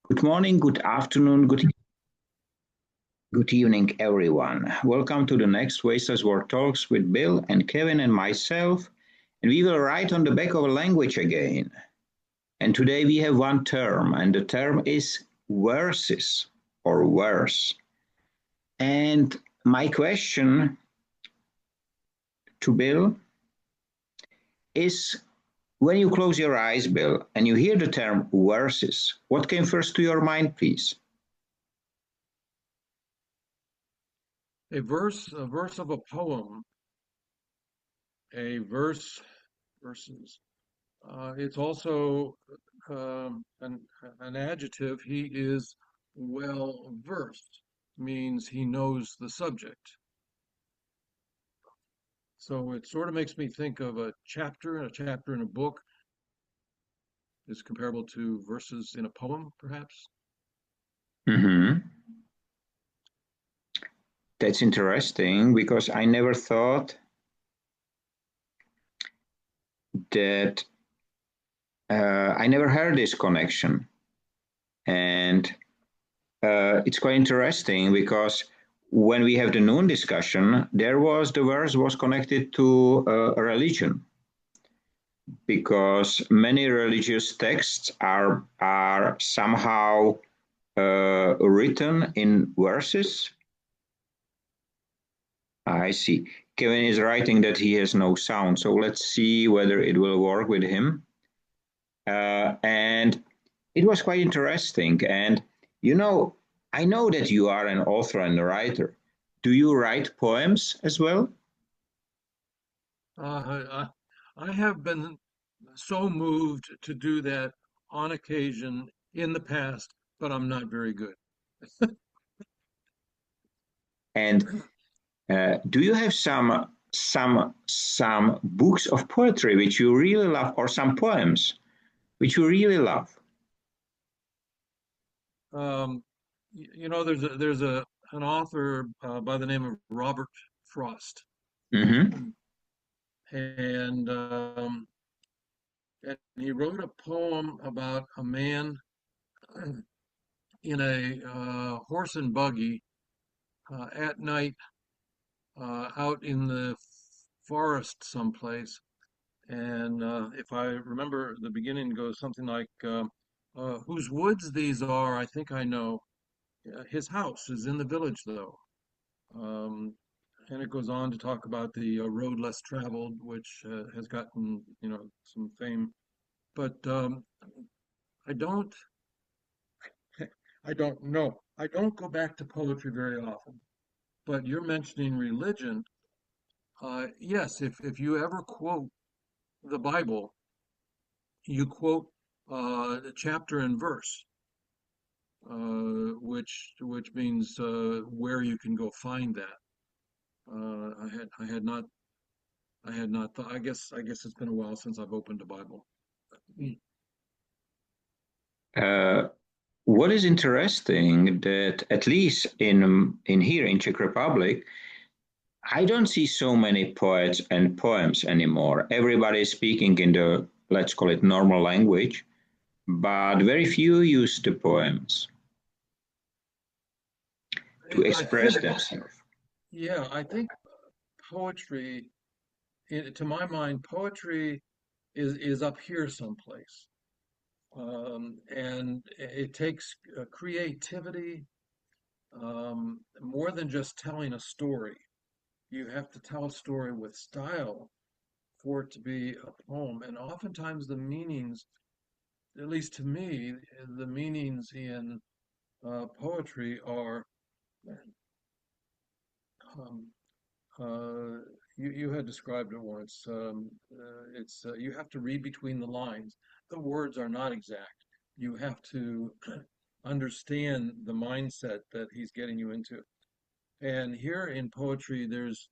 Good morning, good afternoon, good evening, everyone. Welcome to the next Wasteless World Talks with Bill and Kevin and myself. And we will write on the back of a language again. And today we have one term, and the term is verses or verse. And my question to Bill is when you close your eyes, Bill, and you hear the term verses, what came first to your mind, please? A verse of a poem, verses. It's also an adjective. He is well versed, means he knows the subject. So it sort of makes me think of a chapter in a book is comparable to verses in a poem, perhaps. Mm-hmm. That's interesting because I never thought that I never heard this connection. And it's quite interesting because when we have the noon discussion, the verse was connected to a religion because many religious texts are somehow written in verses. I see. Kevin is writing that he has no sound, so let's see whether it will work with him. And it was quite interesting. And I know that you are an author and a writer. Do you write poems as well? I have been so moved to do that on occasion in the past, but I'm not very good. And do you have some books of poetry which you really love, or some poems which you really love? Um, there's an author by the name of Robert Frost, Mm-hmm. and and he wrote a poem about a man in a horse and buggy at night out in the forest someplace. And if I remember, the beginning goes something like, "Whose woods these are, I think I know. His house is in the village, though." Um, and it goes on to talk about the road less traveled, which has gotten, some fame. But I don't, I don't know. I don't go back to poetry very often. But you're mentioning religion. Yes, if you ever quote the Bible, you quote the chapter and verse, which means where you can go find that. I had not thought. I guess it's been a while since I've opened a Bible. Mm. Uh, what is interesting that at least in here in Czech Republic, I don't see so many poets and poems anymore. Everybody is speaking in the, let's call it, normal language, but very few use the poems to I express think, themselves. yeah, I think poetry, to my mind, poetry is up here someplace, and it takes creativity more than just telling a story. You have to tell a story with style for it to be a poem. And oftentimes the meanings, at least to me, the meanings in poetry are, um, uh, you had described it once. It's you have to read between the lines. The words are not exact. You have to understand the mindset that he's getting you into. And here in poetry, there's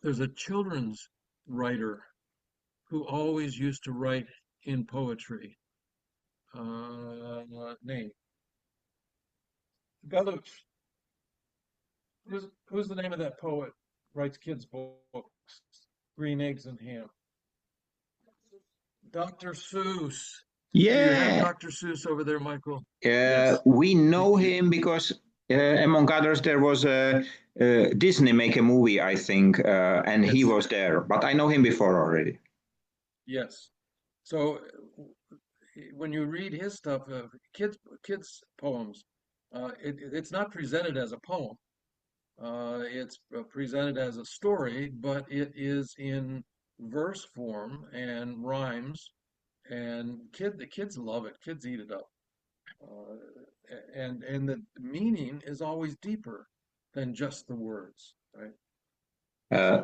a children's writer who always used to write in poetry. Name Belush. Who's the name of that poet? Writes kids' books, Green Eggs and Ham. Dr. Seuss. Do you have Yeah, Dr. Seuss over there, Michael? Yes, we me know too. him because, among others, there was a Disney make a movie, I think, and he Yes, was there. But I know him before already. yes. So when you read his stuff, kids poems, it's not presented as a poem. It's presented as a story, but it is in verse form and rhymes, and the kids love it. Kids eat it up, and the meaning is always deeper than just the words, right? Uh,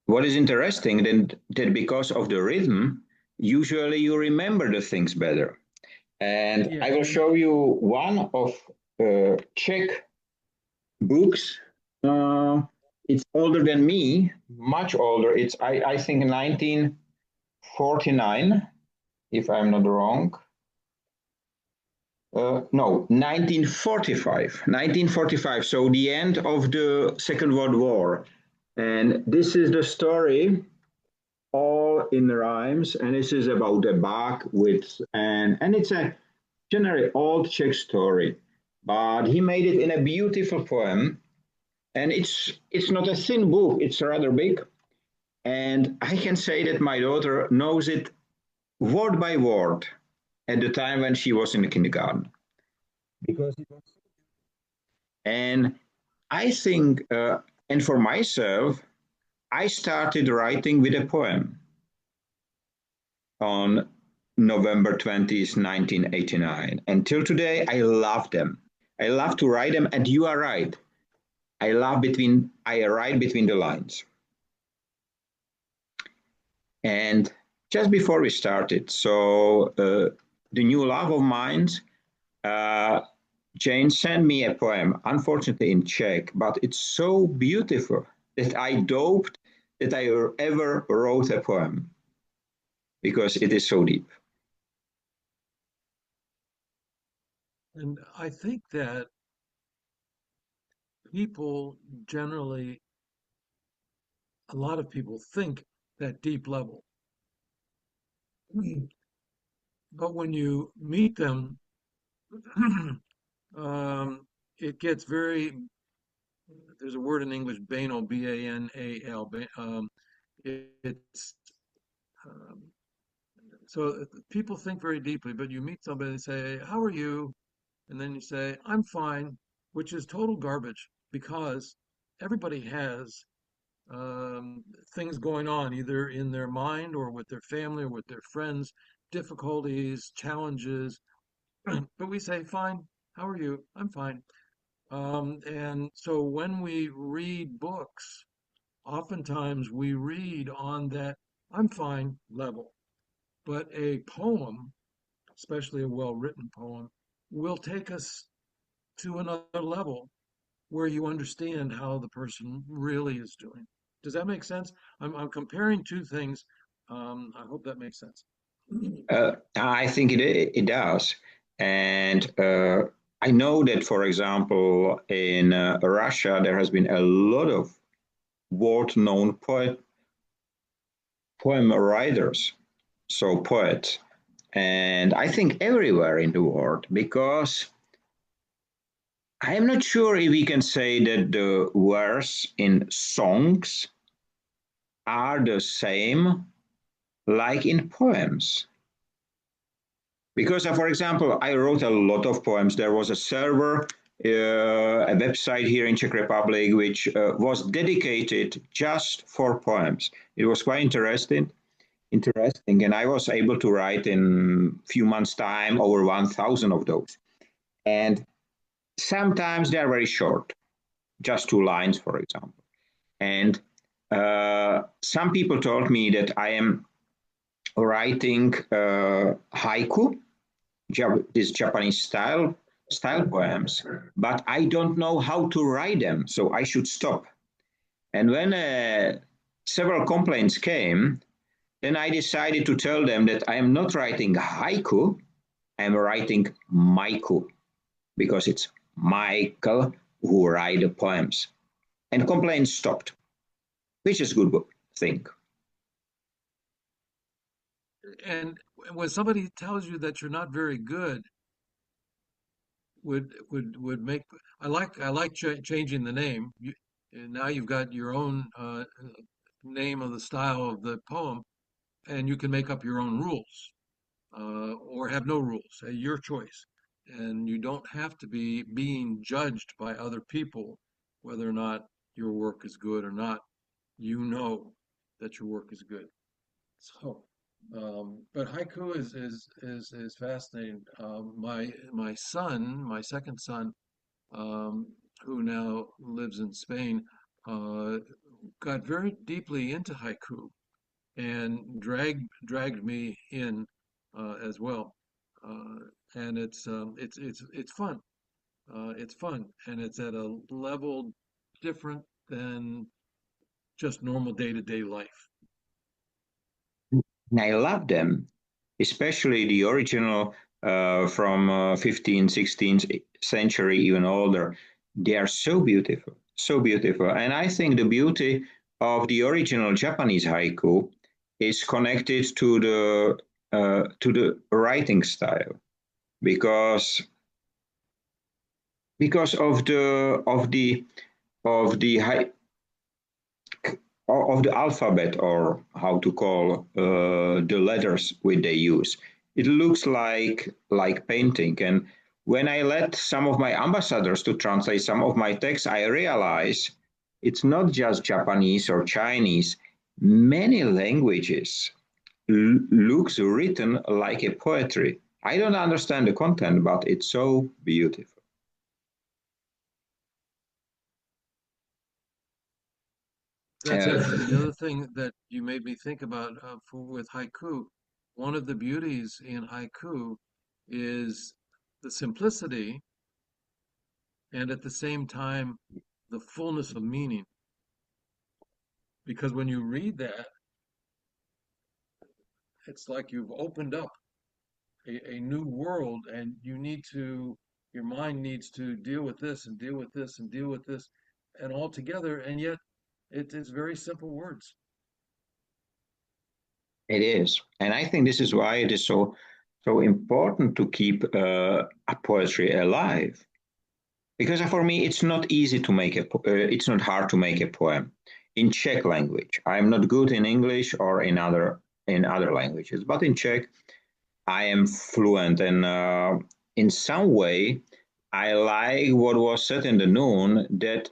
what is interesting then that because of the rhythm, usually you remember the things better. And I will Yes. show you one of Czech books. Uh, it's older than me, much older. It's I think 1949, if I'm not wrong. No, 1945. 1945. So the end of the Second World War. And this is the story all in rhymes, and this is about a bug with and it's a generally old Czech story, but he made it in a beautiful poem, and it's not a thin book; it's rather big, and I can say that my daughter knows it word by word at the time when she was in the kindergarten. Because it was, and I think, and for myself, I started writing with a poem on November 20th, 1989. Until today, I love them. I love to write them, and you are right. I write between the lines. And just before we started, so the new love of mine, uh, Jane sent me a poem, unfortunately in Czech, but it's so beautiful that I doped that I ever wrote a poem because it is so deep. And I think that people generally, a lot of people think that deep level. But when you meet them, it gets very, there's a word in English, banal, B-A-N-A-L. It's, um, so people think very deeply, but you meet somebody and say, how are you? And then you say, I'm fine, which is total garbage because everybody has um, things going on either in their mind or with their family or with their friends, difficulties, challenges. But we say, fine, how are you? I'm fine. And so when we read books, oftentimes we read on that I'm fine level. But a poem, especially a well-written poem, will take us to another level where you understand how the person really is doing. Does that make sense? I'm comparing two things. I hope that makes sense. I think it does. And I know that, for example, in Russia, there has been a lot of world known poem writers, so poets. And I think everywhere in the world, because I am not sure if we can say that the words in songs are the same like in poems. Because, for example, I wrote a lot of poems. There was a server, a website here in Czech Republic, which was dedicated just for poems. It was quite interesting, and I was able to write in a few months' time over 1,000 of those. And sometimes they are very short, just 2 lines, for example. And some people told me that I am writing haiku, this Japanese style poems, but I don't know how to write them, so I should stop. And when several complaints came, then I decided to tell them that I am not writing haiku, I'm writing maiku, because it's Michael who write the poems. And complaints stopped, which is a good thing. And when somebody tells you that you're not very good, would make I like changing the name. And now you've got your own name of the style of the poem, and you can make up your own rules or have no rules, your choice. And you don't have to be being judged by other people whether or not your work is good or not. You know that your work is good. So, but haiku is fascinating. My son, my second son, um, who now lives in Spain, uh, got very deeply into haiku and dragged me in as well. Uh, and it's fun. It's fun, and it's at a level different than just normal day-to-day life. And I love them, especially the original from 15th, 16th century, even older. They are so beautiful, so beautiful. And I think the beauty of the original Japanese haiku is connected to the writing style because because of the alphabet, or how to call the letters which they use. It looks like painting. And when I let some of my ambassadors to translate some of my texts, I realize it's not just Japanese or Chinese. Many languages looks written like a poetry. I don't understand the content, but it's so beautiful. That's Uh, interesting. The other thing that you made me think about with haiku, one of the beauties in haiku is the simplicity and at the same time the fullness of meaning. Because when you read that, it's like you've opened up a new world, and your mind needs to deal with this and deal with this and deal with this and all together, and yet it is very simple words. It is, and I think this is why it is so important to keep a poetry alive. Because for me, it's not easy to make it's not hard to make a poem in Czech language. I'm not good in English or in other languages, but in Czech, I am fluent, and in some way, I like what was said in the noon, that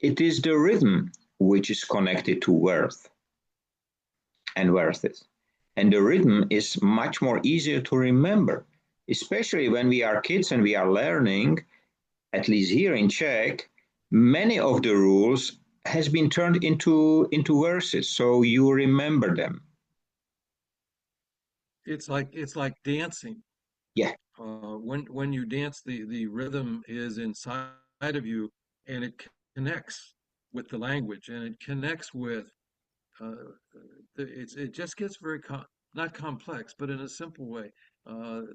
it is the rhythm which is connected to worth and verses. And the rhythm is much more easier to remember, especially when we are kids and we are learning, at least here in Czech, many of the rules has been turned into verses, so you remember them. It's like dancing. Yeah, When you dance, the rhythm is inside of you, and it connects with the language, and it connects with uh, it just gets very not complex, but in a simple way.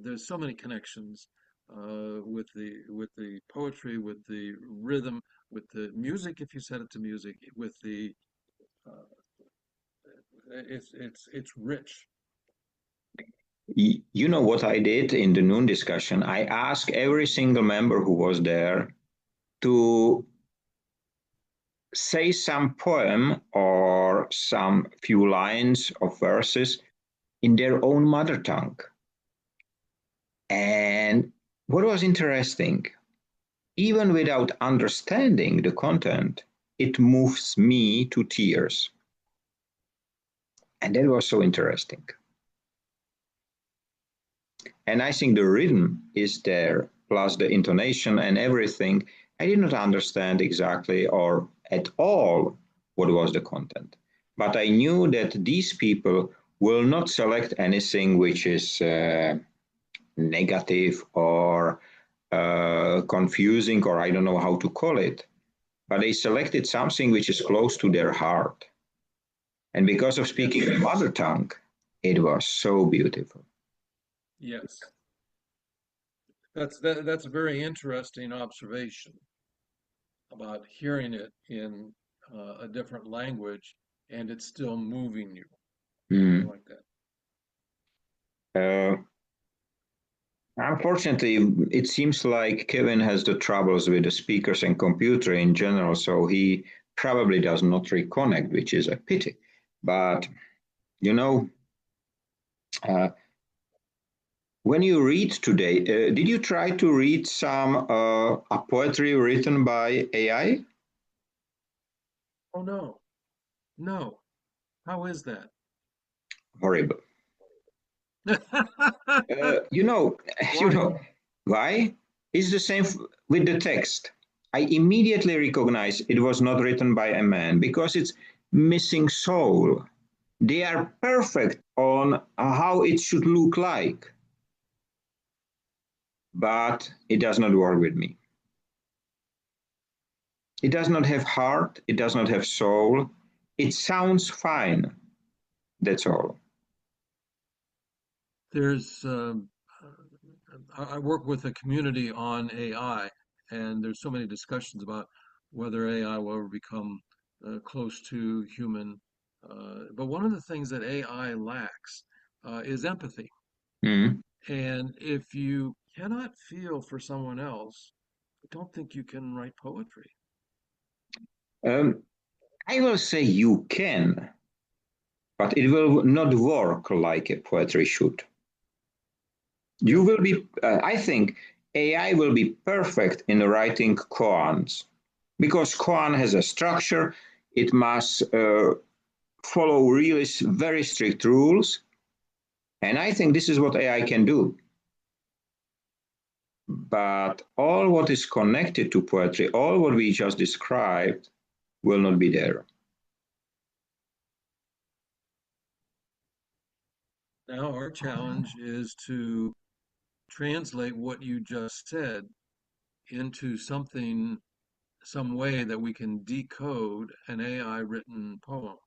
There's so many connections with the poetry, with the rhythm, with the music. If you set it to music, with the it's rich. you know what I did in the noon discussion? I asked every single member who was there to say some poem or some few lines of verses in their own mother tongue. And what was interesting, even without understanding the content, it moves me to tears. And that was so interesting. And I think the rhythm is there, plus the intonation and everything. I did not understand exactly or at all what was the content. But I knew that these people will not select anything which is negative or confusing, or I don't know how to call it. But they selected something which is close to their heart. And because of speaking Yes, the mother tongue, it was so beautiful. yes. That's a very interesting observation about hearing it in a different language and it's still moving you. I Mm. like that. Uh, Unfortunately, it seems like Kevin has the troubles with the speakers and computer in general, so he probably does not reconnect, which is a pity. But you know, uh, when you read today, did you try to read some a poetry written by AI? Oh no, no. How is that? Horrible. You know, you Why? know why? It's the same with the text. I immediately recognize it was not written by a man because it's missing soul. They are perfect on how it should look like, but it does not work with me. It does not have heart, it does not have soul. It sounds fine, that's all. There's I work with a community on AI, and there's so many discussions about whether AI will ever become close to human. But one of the things that AI lacks is empathy. Mm. And if you cannot feel for someone else, I don't think you can write poetry. Um, I will say you can, but it will not work like a poetry should. You Yeah, will be, I think AI will be perfect in writing koans because koan has a structure. It must follow really very strict rules. And I think this is what AI can do. But all what is connected to poetry, all what we just described, will not be there. now our challenge is to translate what you just said into something, some way that we can decode an AI written poem.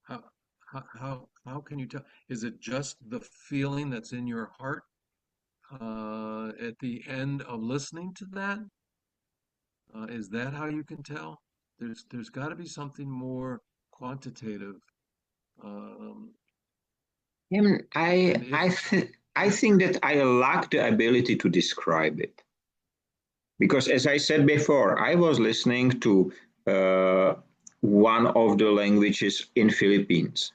How, how can you tell? Is it just the feeling that's in your heart at the end of listening to that? Is that how you can tell? There's got to be something more quantitative. Um, And and if I yeah, think that I lack the ability to describe it. Because as I said before, I was listening to uh, one of the languages in Philippines,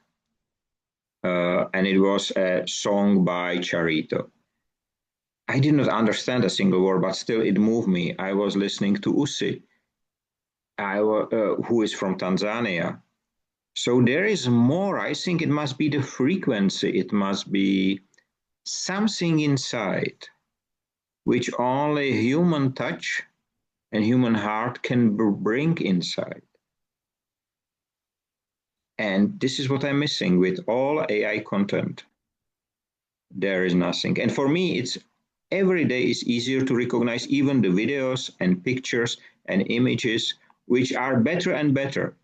and it was a song by Charito. I did not understand a single word, but still it moved me. I was listening to Usi, who is from Tanzania. So there is more. I think it must be the frequency. It must be something inside, which only human touch and human heart can bring inside. And this is what I'm missing with all AI content. There is nothing. And for me, it's every day is easier to recognize even the videos and pictures and images, which are better and better.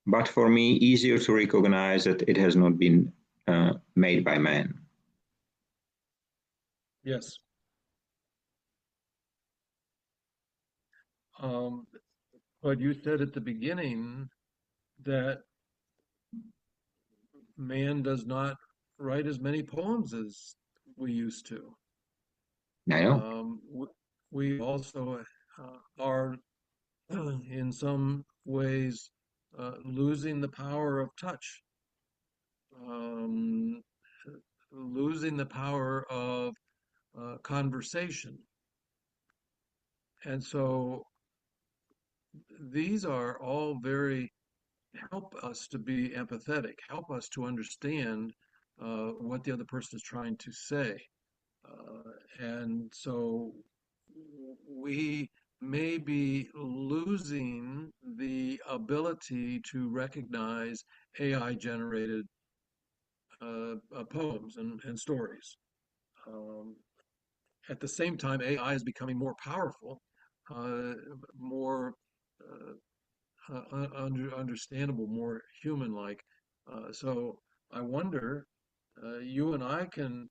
But for me, easier to recognize that it has not been made by man. yes. Um, but you said at the beginning that man does not write as many poems as we used to. I know. We also are in some ways losing the power of touch, um, losing the power of conversation. And so these are all very help us to be empathetic, help us to understand what the other person is trying to say. And so we may be losing the ability to recognize AI generated poems and stories. Um, at the same time, AI is becoming more powerful, more understandable, more human-like. So I wonder, you and I can,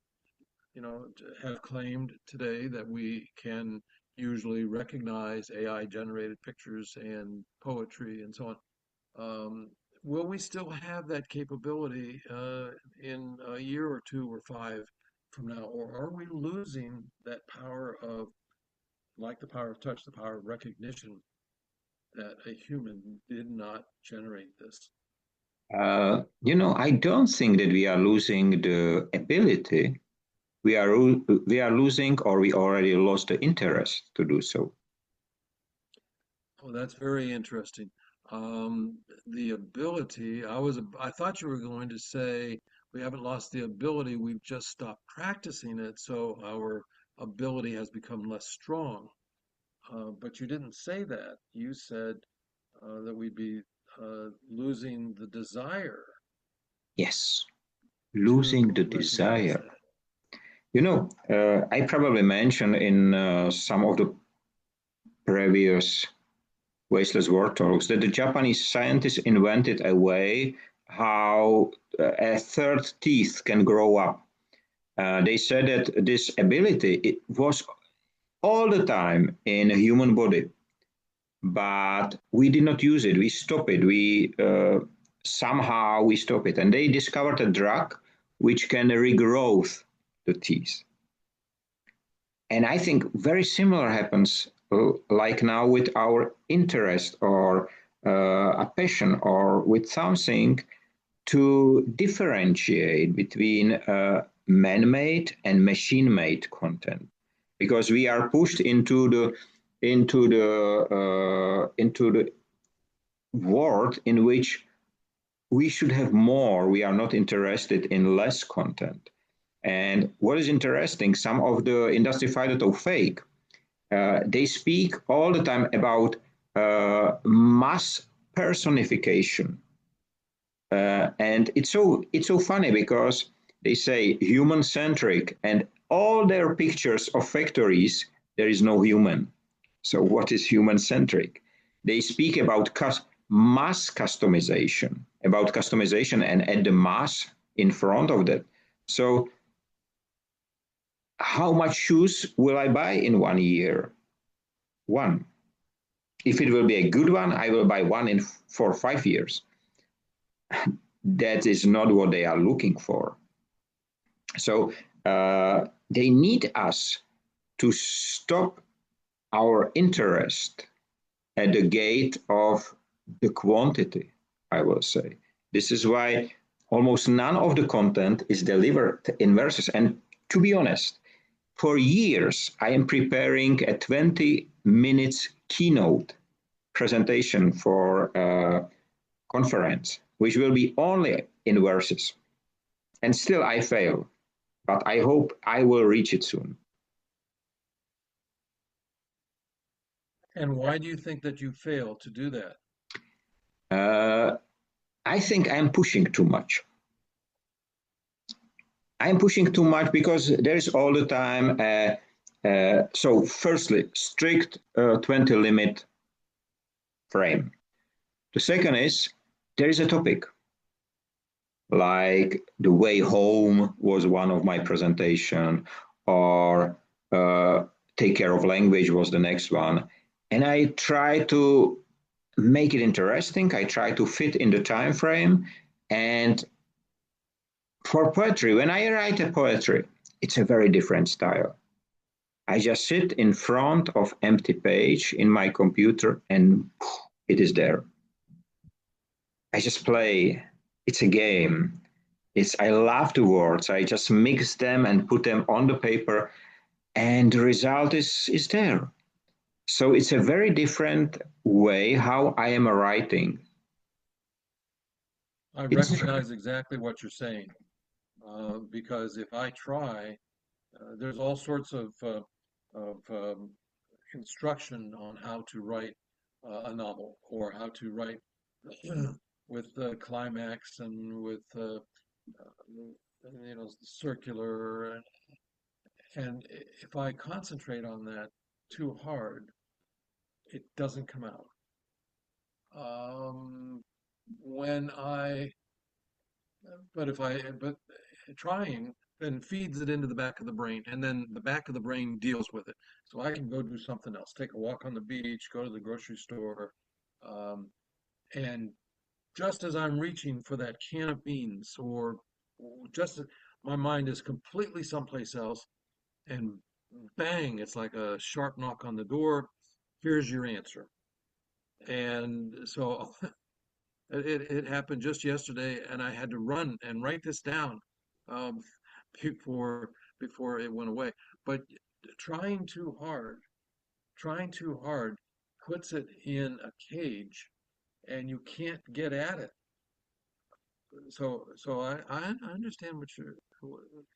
have claimed today that we can usually recognize AI generated pictures and poetry and so on. Um, will we still have that capability in a year or two or five? from now, or are we losing that power of, like the power of touch, the power of recognition that a human did not generate this? I don't think that we are losing the ability. We are losing, or we already lost the interest to do so. Oh, that's very interesting. Um, the ability, I thought you were going to say we haven't lost the ability, we've just stopped practicing it, so our ability has become less strong. But you didn't say that. You said that we'd be losing the desire Yes, losing to the recognize desire. that. I probably mentioned in some of the previous Wasteless War Talks that the Japanese scientists invented a way how a third teeth can grow up. They said that this ability it was all the time in a human body, but we did not use it. We stopped it. We somehow we stop it, and they discovered a drug which can regrow the teeth. And I think very similar happens like now with our interest or a passion or with something to differentiate between man-made and machine-made content because we are pushed into the world in which we should have more. We are not interested in less content. And what is interesting, some of the industry find it fake. They speak all the time about mass personification, and it's so funny because they say human centric, and all their pictures of factories there is no human. So what is human centric? They speak about mass customization, and add the mass in front of that. So how much shoes will I buy in 1 year? One. If it will be a good one, I will buy one in 4 or 5 years. That is not what they are looking for. So they need us to stop our interest at the gate of the quantity, I will say. This is why almost none of the content is delivered in verses. And to be honest, for years, I am preparing a 20 minutes keynote presentation for a conference, which will be only in verses. And still I fail, but I hope I will reach it soon. And why do you think that you fail to do that? Uh, I think I'm pushing too much. I'm pushing too much because there is all the time. So, firstly, strict 20 limit frame. The second is there is a topic like the way home was one of my presentation, or take care of language was the next one, and I try to make it interesting. I try to fit in the time frame, and for poetry, when I write a poetry, it's a very different style. I just sit in front of empty page in my computer and it is there. I just play. It's a game. I love the words. I just mix them and put them on the paper, and the result is there. So it's a very different way how I am writing. I It's recognize exactly what you're saying because if I try, there's all sorts of instruction on how to write a novel or how to write with climax and with circular. And if I concentrate on that too hard, it doesn't come out. Um, when I, but trying then feeds it into the back of the brain, and then the back of the brain deals with it. So I can go do something else, take a walk on the beach, go to the grocery store, um, and just as I'm reaching for that can of beans, or just my mind is completely someplace else, and bang, it's like a sharp knock on the door. Here's your answer. And so it happened just yesterday, and I had to run and write this down um, before before it went away. But trying too hard, trying too hard puts it in a cage, and you can't get at it. So I understand what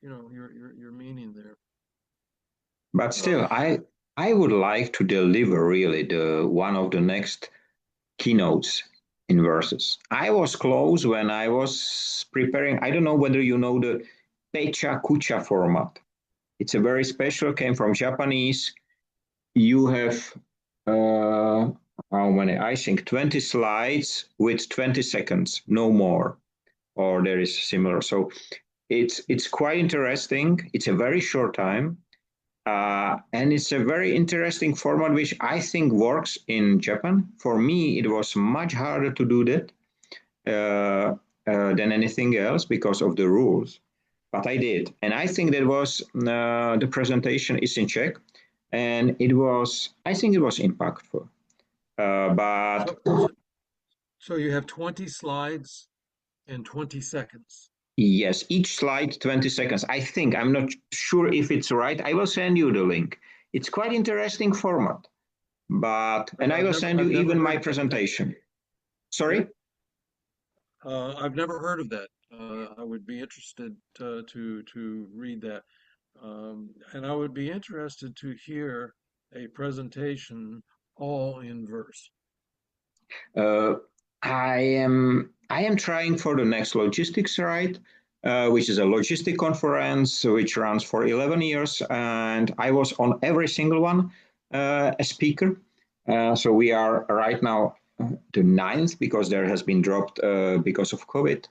your meaning there. But Uh, still, I would like to deliver really the one of the next keynotes in verses. I was close when I was preparing. I don't know whether you know the Pecha Kucha format. It's a very special, came from Japanese. You have how many? I think 20 slides with 20 seconds, no more. Or there is similar. So it's quite interesting. It's a very short time. And it's a very interesting format, which I think works in Japan. For me, it was much harder to do that than anything else because of the rules. But I did, and I think that was the presentation is in Czech, and it was. I think it was impactful. But so, so so you have 20 slides in 20 seconds. yes, each slide 20 seconds. I think I'm not sure if it's right. I will send you the link. It's quite interesting format. But and I will send you I've never even heard my of that. presentation. Yeah, Sorry? I've never heard of that. I would be interested to read that, and I would be interested to hear a presentation all in verse. Uh, I am trying for the next logistics ride, which is a logistic conference which runs for 11 years, and I was on every single one a speaker. So we are right now the ninth because there has been dropped because of COVID.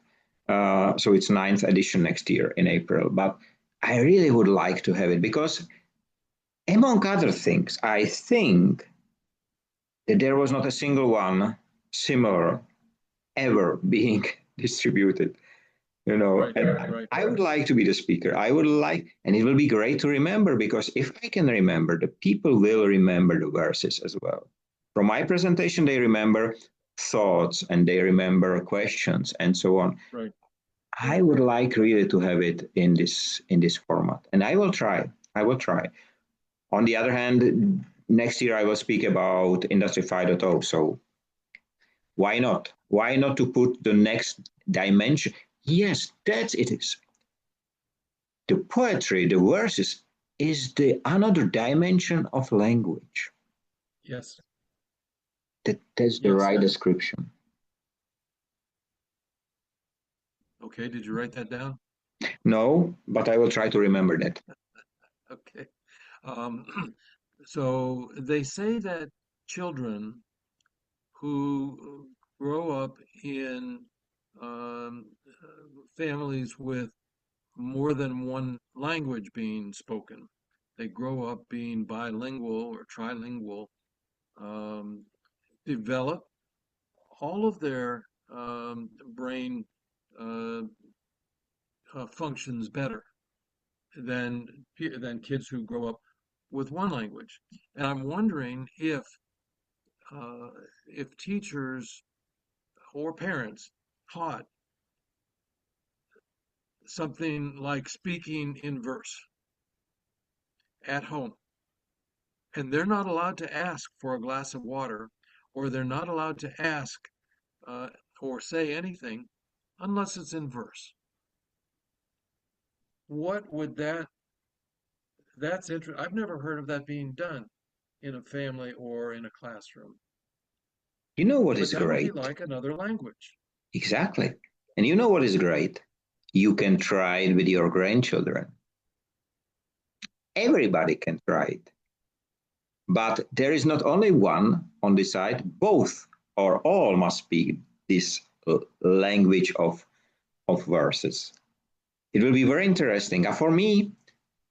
So it's ninth edition next year in April. But I really would like to have it because, among other things, I think that there was not a single one similar ever being distributed, Right, and right, I would like to be the speaker. I would like, and it will be great to remember because if I can remember, the people will remember the verses as well. From my presentation, they remember thoughts and they remember questions and so on. right, I would like really to have it in this format, and I will try. I will try. On the other hand, next year I will speak about Industry 5.0. So why not? Why not to put the next dimension? Yes, that's it is. The poetry, the verses, is the another dimension of language. yes, That's the yes. right description. Okay, did you write that down? No, but I will try to remember that. Okay. Um, so they say that children who grow up in families with more than one language being spoken. They grow up being bilingual or trilingual, um, develop all of their brain uh, functions better than kids who grow up with one language. And I'm wondering uh, if teachers or parents taught something like speaking in verse at home, and they're not allowed to ask for a glass of water, or they're not allowed to ask uh, or say anything unless it's in verse. What would that's interesting. I've never heard of that being done in a family or in a classroom, You know what but is that would be great? like another language. Exactly. And you know what is great? You can try it with your grandchildren. Everybody can try it. But there is not only one on this side, both or all must speak this language of verses. It will be very interesting. For me,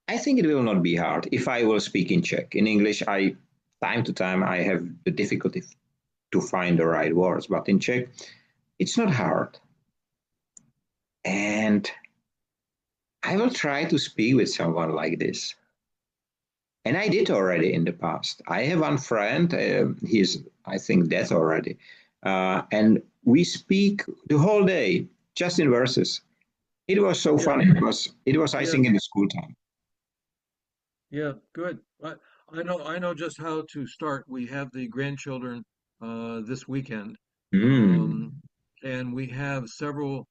I think it will not be hard if I will speak in Czech. In English, time to time I have the difficulty to find the right words, but in Czech, it's not hard. And I will try to speak with someone like this. And I did already in the past. I have one friend, he's, I think, dead already. And we speak the whole day, just in verses. It was so Yeah, funny. It was, I yeah, think, in the school time. yeah, good. I know just how to start. We have the grandchildren this weekend, um, Mm. and we have several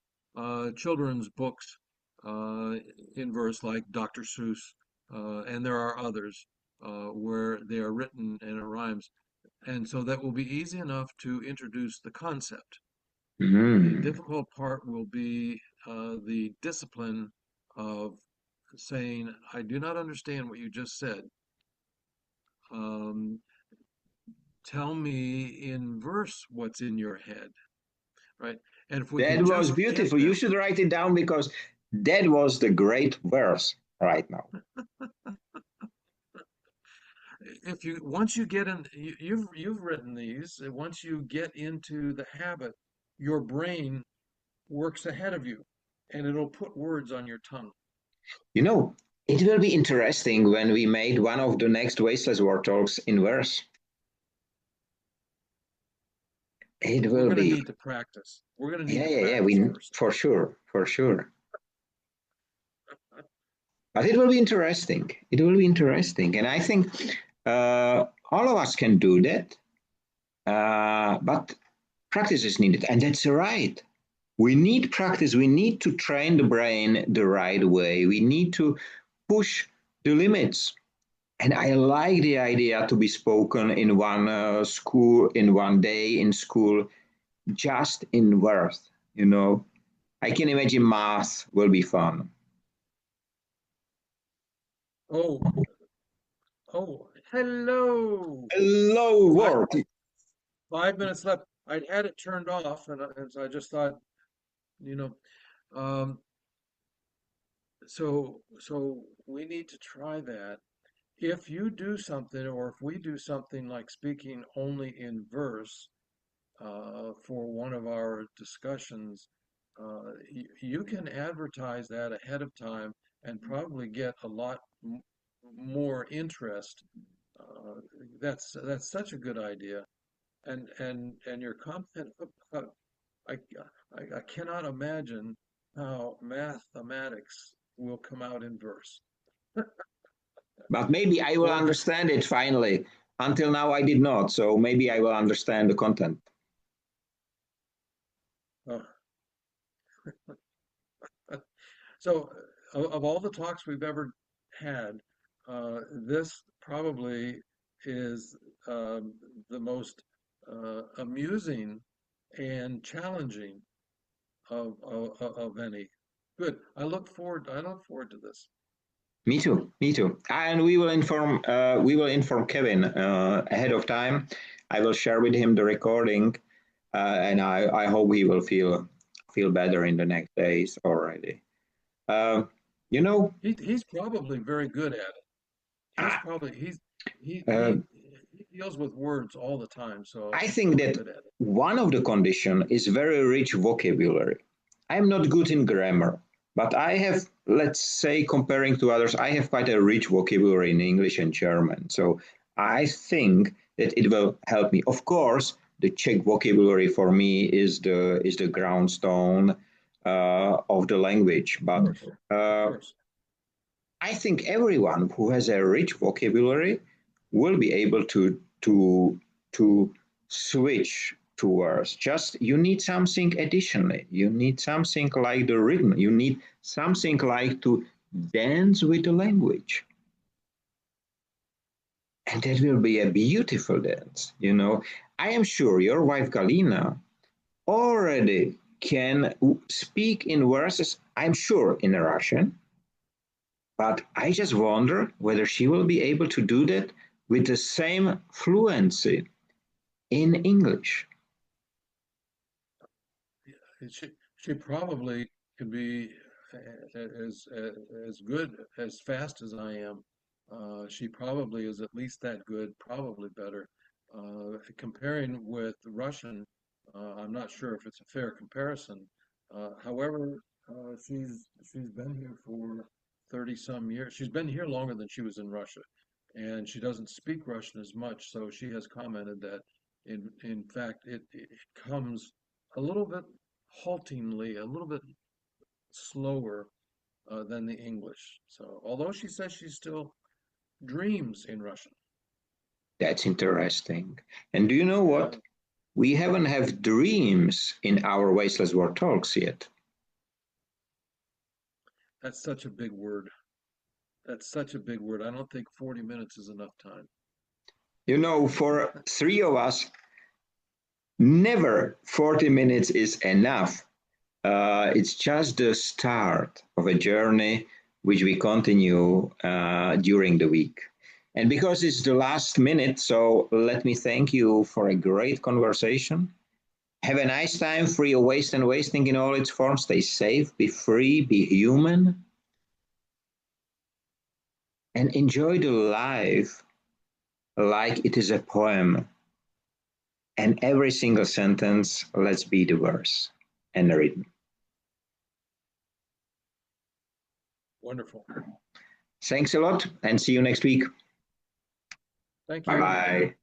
children's books uh, in verse, like Dr. Seuss, and there are others where they are written and it rhymes, and so that will be easy enough to introduce the concept. The Mm. difficult part will be the discipline of saying, I do not understand what you just said. Um, Tell me in verse what's in your head, right? And if we That can was just get beautiful. You them, should write it down because that was the great verse right now. if you once you get in, you've written these. Once you get into the habit, your brain works ahead of you, and it'll put words on your tongue. You know, it will be interesting when we made one of the next Wasteless War Talks in verse. It We're will going to be, need to practice. We're going to need yeah, to yeah, yeah. practice We first. for sure, for sure. But it will be interesting. It will be interesting, and I think all of us can do that. But practice is needed, and that's right. We need practice. We need to train the brain the right way. We need to push the limits. And I like the idea to be spoken in one school, in one day in school, just in words. You know, I can imagine math will be fun. Oh, oh, hello. Hello, Five, world. 5 minutes left. I'd had it turned off, and so I just thought, you know, um, so we need to try that. If you do something, or if we do something like speaking only in verse for one of our discussions, you can advertise that ahead of time and probably get a lot more interest. Uh, that's such a good idea. And your comment about I, I cannot imagine how mathematics will come out in verse. But maybe I will Or understand it finally. Until now, I did not. So maybe I will understand the content. uh, so, of all the talks we've ever had, this probably is the most amusing and challenging of any. Good. I look forward to this. Me too. Me too. And we will inform. We will inform Kevin ahead of time. I will share with him the recording, and I hope he will feel better in the next days already. Uh, you know, He's probably very good at it. He's I, probably he uh, he he deals with words all the time, so I he's think probably that good at it. one of the condition is very rich vocabulary. I'm not good in grammar, but I have, let's say, comparing to others, I have quite a rich vocabulary in English and German. So I think that it will help me. Of course, the Czech vocabulary for me is the ground stone of the language. Of But course, of uh, course. I think everyone who has a rich vocabulary will be able to switch to words. Just you need something additionally. You need something like the rhythm. You need something like to dance with the language. And that will be a beautiful dance, you know. I am sure your wife Galina already can speak in verses, I'm sure in Russian, but I just wonder whether she will be able to do that with the same fluency in English. She probably could be as good as fast as I am. She probably is at least that good, probably better. Comparing with Russian, I'm not sure if it's a fair comparison. However, She's been here for 30 some years. She's been here longer than she was in Russia, and she doesn't speak Russian as much. So she has commented that in fact it comes a little bit haltingly, a little bit slower than the English. So although she says she still dreams in Russian. That's interesting. And do you know Yeah, what? We haven't have dreams in our Wasteless World Talks yet. that's such a big word. That's such a big word. I don't think 40 minutes is enough time. You know, for three of us, never 40 minutes is enough. It's just the start of a journey which we continue during the week. And because it's the last minute, so let me thank you for a great conversation. Have a nice time, free of waste and wasting in all its forms. Stay safe, be free, be human, and enjoy the life like it is a poem. And every single sentence, let's be the verse and the rhythm. Wonderful. Thanks a lot and see you next week. Thank Bye you. bye.